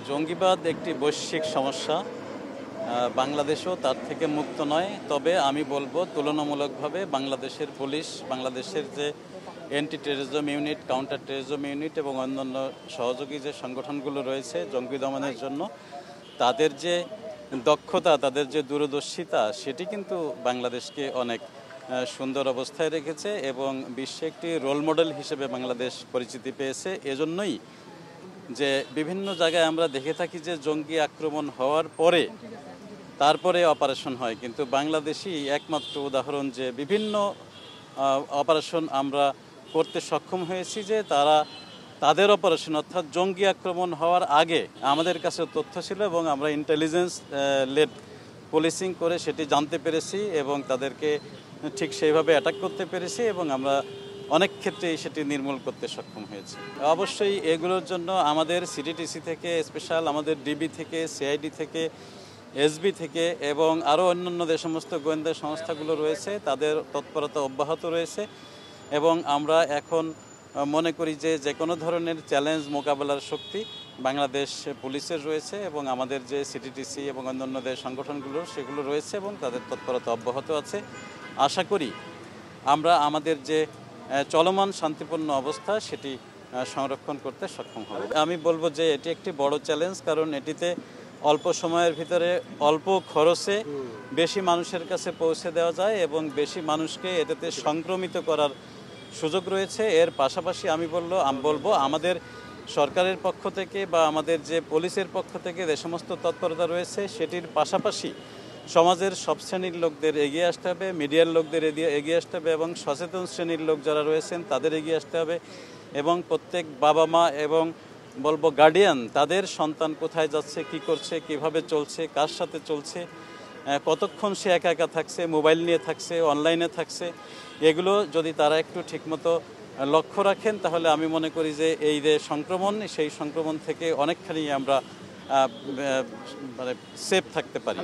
জঙ্গিবাদ একটি বৈশ্বিক সমস্যা। বাংলাদেশও তার থেকে মুক্ত নয়। তবে আমি বলবো তুলনামূলকভাবে বাংলাদেশের পুলিশ, বাংলাদেশের যে anti terrorism unit, counter terrorism unit এবং অন্যান্য সহযোগী যে সংগঠনগুলো রয়েছে জঙ্গি দমনের জন্য, তাদের যে দক্ষতা, তাদের যে দূরদর্শিতা, সেটি কিন্তু বাংলাদেশকে অনেক সুন্দর অবস্থায় রেখেছে এবং বিশ্বে একটি রোল মডেল হিসেবে বাংলাদেশ পরিচিতি পেয়েছে। এজন্যই যে বিভিন্ন জায়গায় আমরা দেখে থাকি যে জঙ্গি আক্রমণ হওয়ার পরে তারপরে অপারেশন হয়, কিন্তু বাংলাদেশই একমাত্র উদাহরণ যে বিভিন্ন অপারেশন আমরা করতে সক্ষম হয়েছি, যে তাদের অপারেশন অর্থাৎ জঙ্গি আক্রমণ হওয়ার আগে আমাদের কাছে তথ্য ছিল এবং আমরা ইন্টেলিজেন্স লেড পুলিশিং করে সেটি জানতে পেরেছি এবং তাদেরকে ঠিক সেইভাবে অ্যাটাক করতে পেরেছি এবং আমরা অনেক ক্ষেত্রেই সেটি নির্মূল করতে সক্ষম হয়েছে। অবশ্যই এগুলোর জন্য আমাদের সিটিটিসি থেকে, স্পেশাল আমাদের ডিবি থেকে, সিআইডি থেকে, এসবি থেকে এবং আরও অন্যান্য যে সমস্ত গোয়েন্দা সংস্থাগুলো রয়েছে তাদের তৎপরতা অব্যাহত রয়েছে এবং আমরা এখন মনে করি যে কোনো ধরনের চ্যালেঞ্জ মোকাবেলার শক্তি বাংলাদেশ পুলিশের রয়েছে এবং আমাদের যে সিটিটিসি এবং অন্যান্য যে সংগঠনগুলো সেগুলো রয়েছে এবং তাদের তৎপরতা অব্যাহত আছে। আশা করি আমরা আমাদের যে চলমান শান্তিপূর্ণ অবস্থা সেটি সংরক্ষণ করতে সক্ষম হব। আমি বলবো যে এটি একটি বড় চ্যালেঞ্জ, কারণ এটিতে অল্প সময়ের ভিতরে অল্প খরচে বেশি মানুষের কাছে পৌঁছে দেওয়া যায় এবং বেশি মানুষকে এটাতে সংক্রমিত করার সুযোগ রয়েছে। এর পাশাপাশি আমি বলবো আমাদের সরকারের পক্ষ থেকে বা আমাদের যে পুলিশের পক্ষ থেকে যে সমস্ত তৎপরতা রয়েছে সেটির পাশাপাশি সমাজের সব শ্রেণীর লোকদের এগিয়ে আসতে হবে, মিডিয়ার লোকদের এগিয়ে আসতে হবে এবং সচেতন শ্রেণীর লোক যারা রয়েছেন তাদের এগিয়ে আসতে হবে এবং প্রত্যেক বাবা মা এবং বলবো গার্ডিয়ান তাদের সন্তান কোথায় যাচ্ছে, কি করছে, কিভাবে চলছে, কার সাথে চলছে, কতক্ষণ সে একা একা থাকছে, মোবাইল নিয়ে থাকছে, অনলাইনে থাকছে, এগুলো যদি তারা একটু ঠিকমতো লক্ষ্য রাখেন তাহলে আমি মনে করি যে এই যে সংক্রমণ, সেই সংক্রমণ থেকে অনেকখানি আমরা সেফ থাকতে পারি।